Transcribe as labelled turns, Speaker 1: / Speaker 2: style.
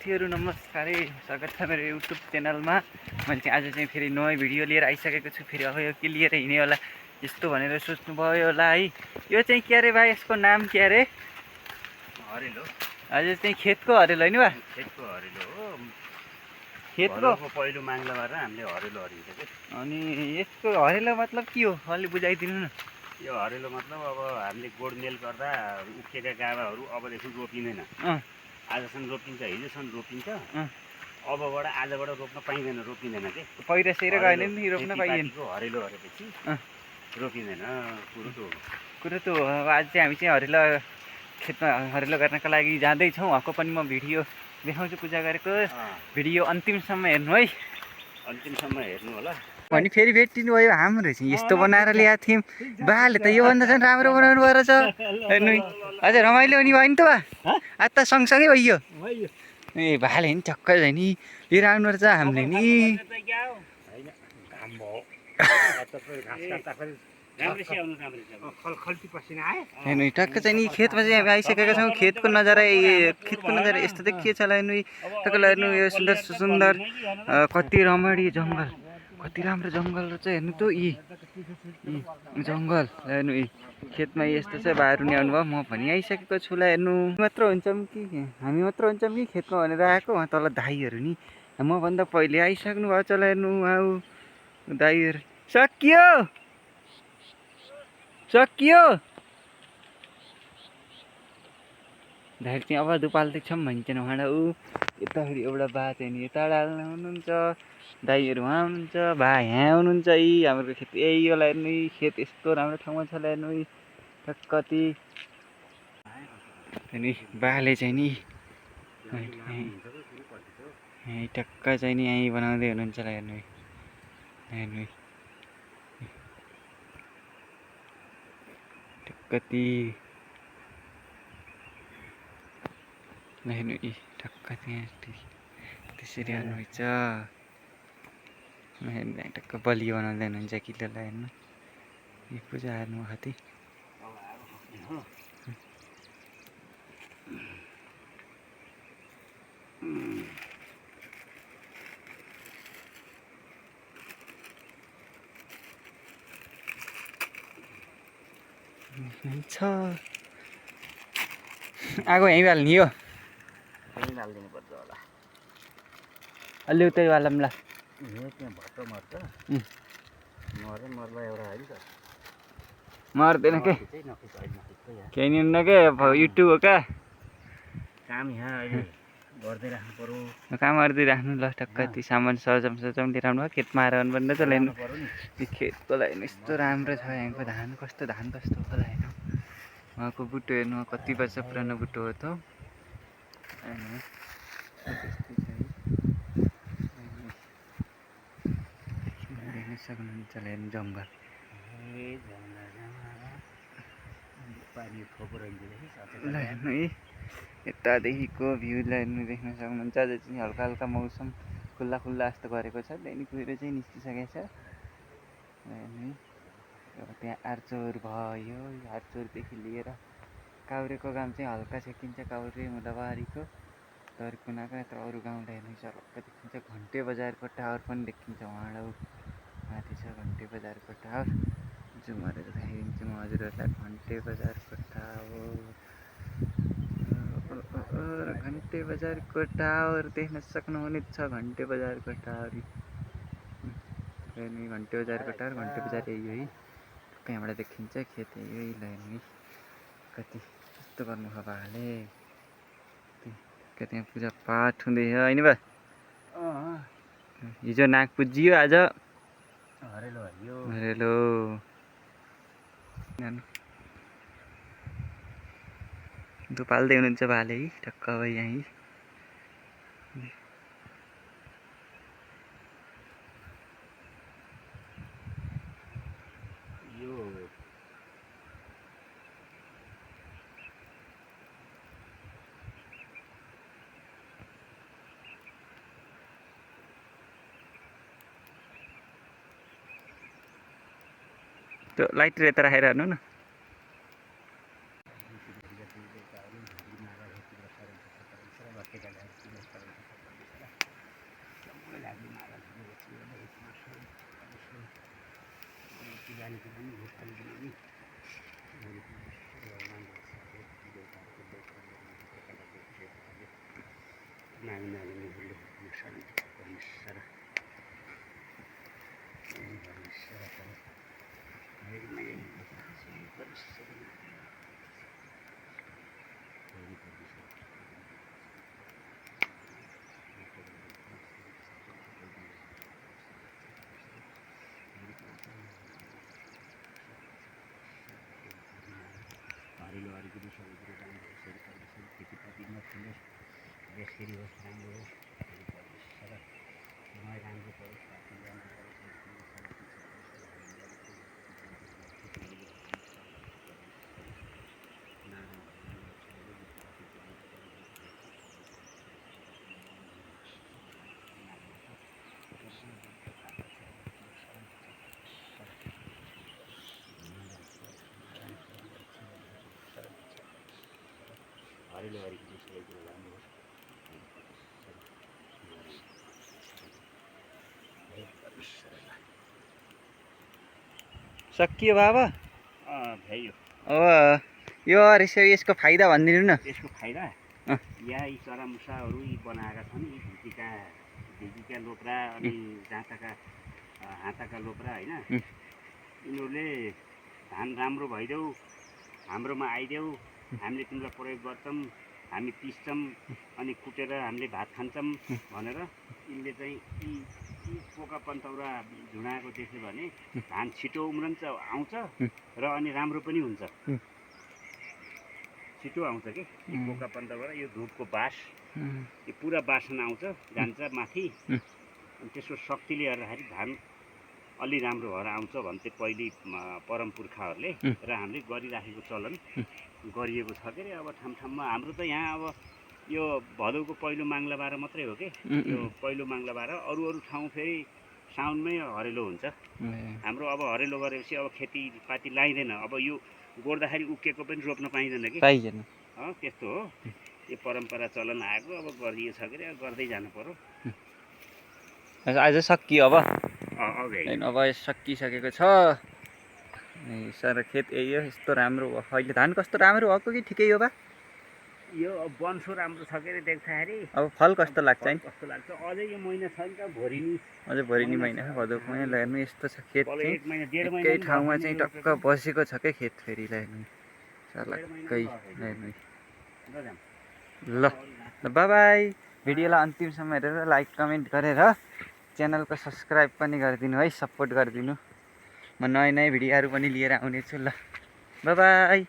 Speaker 1: साथीहरु नमस्कार, स्वागत छ मेरो युट्युब च्यानलमा। मैले चाहिँ आज चाहिँ फेरि नयाँ भिडियो लिएर आइसकेको छु। फेरि अब यो के लिएर हिँड्ने होला यस्तो भनेर सोच्नु भयो होला है। यो चाहिँ के अरे भाइ, यसको नाम के अरे?
Speaker 2: हरेलो।
Speaker 1: हजुर, चाहिँ खेतको हरेलो हैन बा?
Speaker 2: खेतको हरेलो हो।
Speaker 1: खेतको
Speaker 2: पहिलो माङ्लाबाट हामीले हरेलो हरिन्छ के।
Speaker 1: अनि यसको हरेलो मतलब के हो? अलि बुझाइदिनु न।
Speaker 2: यो हरेलो मतलब अब हामीले गोडमेल गर्दा उक्केका गाभाहरू अबदेखि रोपिँदैन। आजसम्म रोपिन्छ, हिजोसम्म रोपिन्छ। अबबाट आजबाट रोप्न पाइँदैन, रोपिँदैन के।
Speaker 1: पहिरा सहिरा गएन नि रोप्न पाइएन।
Speaker 2: हरेलो हरेपछि रोपिँदैन।
Speaker 1: कुरो त हो। आज चाहिँ हामी चाहिँ हरेलो खेतमा हरेलो गर्नका लागि जाँदैछौँ। हक्क पनि म भिडियो देखाउँछु पूजा गरेको। भिडियो अन्तिमसम्म हेर्नु है।
Speaker 2: अन्तिमसम्म हेर्नु होला।
Speaker 1: अनि फेरि भेटिनु भयो हाम्रो चाहिँ यस्तो बनाएर ल्याएको थियौँ। बाले त योभन्दा चाहिँ राम्रो बनाउनु भएर छ। हेर्नु अझ रमाइलो नि भयो नि त बा। आज त सँगसँगै भइयो। ए भाले नि चक्क चाहिँ नि लिएर आउनु रहेछ हामीले नि। हेर्नु टक्क चाहिँ नि खेतमा चाहिँ हामी आइसकेका छौँ। खेतको नजारा यस्तो देखिएछ होला। हेर्नु टक्क हेर्नु यो सुन्दर सुन्दर कति रमणीय जङ्गल, कति राम्रो जङ्गल रहेछ। हेर्नु त यी जङ्गल। हेर्नु खेतमा यस्तो चाहिँ भाइहरू नि आउनुभयो। म पनि आइसकेको छु। ला हेर्नु मात्र हुन्छौँ कि हामी मात्र हुन्छौँ कि खेतमा भनेर आएको। उहाँ तल दाईहरू नि मभन्दा पहिले आइसक्नु भएको छ। ला हेर्नु आऊ दाईहरू। सकियो दाइहरू चाहिँ अब दुपाल्दैछौँ भन्छन् उहाँ ऊ यताखेरि एउटा बा चाहिँ नि यता हाल्नु हुनुहुन्छ, दाइहरू उहाँ हुनुहुन्छ, बा यहाँ हुनुहुन्छ। यी हाम्रो खेत यही होला। हेर्नु खेत यस्तो राम्रो ठाउँमा छ। हेर्नु कति नि बाले चाहिँ नि टक्क चाहिँ नि यहीँ बनाउँदै हुनुहुन्छ। हेर्नु हेर्नु कति हेर्नु टक्क त्यहाँ त्यसरी हाल्नुहुन्छ। हेर्नु टक्क बलियो बनाउँदै हुनुहुन्छ किलोलाई। हेर्नु यो पूजा हेर्नु कति छ। आगो यहीँ हाल्ने हो।
Speaker 2: हालिदिनु पर्छ होला।
Speaker 1: अलि उतै वालाम ल।
Speaker 2: त्यहाँ भट्ट मर्छ। मर्ला एउटा होइन त।
Speaker 1: मर्दैन के केही नि हुन्न के। युट्युब हो क्या।
Speaker 2: काम यहाँ अहिले गर्दै राख्नु पर्यो।
Speaker 1: काम गर्दै राख्नु ल। टक्क ती सामान सजाउँ लिएर आउनु भयो। खेतमा आएर भन्दा त ल्याउनु। खेतको लागि यस्तो राम्रो छ। यहाँको धान कस्तो होला। हेर्नु उहाँको बुटो हेर्नु कति वर्ष पुरानो बुटो हो त। देख्न सक्नुहुन्छ हेर्नु जङ्गल। ल हेर्नु यतादेखिको भ्यूलाई हेर्नु देख्न सक्नुहुन्छ। अझै चाहिँ हल्का हल्का मौसम खुल्ला जस्तो गरेको छ। त्यहाँदेखि कुहिरो चाहिँ निस्किसकेको छ। हेर्नु त्यहाँ आर्चोर भयो। आर्चोरदेखि लिएर काभ्रेको गाउँ चाहिँ हल्का छेकिन्छ। काभ्रे मुलाबारीको तर्कुनाको यत्र अरू गाउँलाई हेर्नु हल्का देखिन्छ। घन्टे बजारको टावर पनि देखिन्छ। उहाँ माथि छ घन्टे बजारको टावर। जुम गरेर देखाइदिन्छु म हजुरहरूलाई। घन्टे बजारको टावर देख्न सक्नुहुनेछ। घन्टे बजारको टावर हेर्नु घन्टे बजारको टावर। घन्टे बजार यही हो है। कहाँबाट देखिन्छ खेत यही हेर्नु कति यस्तो गर्नुभयो बाले। त्यहाँ पूजा पाठ हुँदैछ होइन बा? हिजो नाग पुजियो, आज हरेलो। दुपाल्दै हुनुहुन्छ बाले है टक्क अब यहीँ। त्यो लाइट यता राखेर हेर्नु न।
Speaker 2: पानी किनौँ यो पानी किनौँ हरिलो हरिकिरी सबै कुरो राम्रो होस् खेतीपाती नछुलोस् देशखेरि होस् राम्रो होस् समय राम्रो परोस् हरिलो हरिकिरी सबै कुरो राम्रो होस्
Speaker 1: सकियो बाबा
Speaker 2: भ्याइयो
Speaker 1: यो रहेछ यसको फाइदा भनिदिनु न
Speaker 2: यसको फाइदा यहाँ यी चरामुसाहरू यी बनाएका छन् यी ढिकीका लोप्रा अनि जाँताका हाँताका लोप्रा होइन यिनीहरूले धान राम्रो भइदेऊ हाम्रोमा आइदेऊ हामीले तिमीलाई प्रयोग गर्छौँ हामी पिस्छौँ अनि कुटेर हामीले भात खान्छौँ भनेर यिनले चाहिँ यी पोका पन्तौरा झुडाएको देख्यो भने धान छिटो उम्रन्छ आउँछ र अनि राम्रो पनि हुन्छ छिटो आउँछ कि पोका पन्तौरा यो धुपको बास यो पुरा बासना आउँछ जान्छ माथि अनि त्यसको शक्तिले गर्दाखेरि धान अलि राम्रो भएर आउँछ भन्थे पहिले परम पुर्खाहरूले र हामीले गरिराखेको चलन गरिएको छ के अरे अब ठाउँ ठाउँमा हाम्रो त यहाँ अब यो भदौको पहिलो मङ्गलबार मात्रै हो कि यो पहिलो मङ्गलबार अरू ठाउँ फेरि साउनमै हरेलो हुन्छ हाम्रो अब हरेलो गरेपछि अब खेतीपाती लाइँदैन अब यो गोड्दाखेरि उक्केको पनि रोप्न पाइँदैन कि
Speaker 1: पाइँदैन
Speaker 2: त्यस्तो हो यो परम्परा चलन आएको अब गरिएको छ के अरे गर्दै जानु पर्यो
Speaker 1: आज सकियो अब
Speaker 2: अब
Speaker 1: अब सकिसकेको छ सारा खेत यही हो यस्तो राम्रो भयो अहिले धान कस्तो राम्रो भएको कि ठिकै हो बा
Speaker 2: यो वंशो राम्रो छ के अरे देख्दाखेरि
Speaker 1: अब फल कस्तो लाग्छ नि
Speaker 2: कस्तो लाग्छ अझै यो महिना छ नि त भोरिनी
Speaker 1: अझै भोरिनी महिना भदौको महिना हेर्नु यस्तो छ खेत
Speaker 2: अब
Speaker 1: चाहिँ
Speaker 2: एक महिना डेढ महिना
Speaker 1: एकै ठाउँमा चाहिँ टक्क बसेको छ क्या खेत फेरि हेर्नु सलक्कै हेर्नु ल बाई भिडियोलाई अन्तिमसम्म हेरेर लाइक कमेन्ट गरेर च्यानलको सब्सक्राइब पनि गरिदिनु है सपोर्ट गरिदिनु म नयाँ भिडियोहरू पनि लिएर आउनेछु ल बाई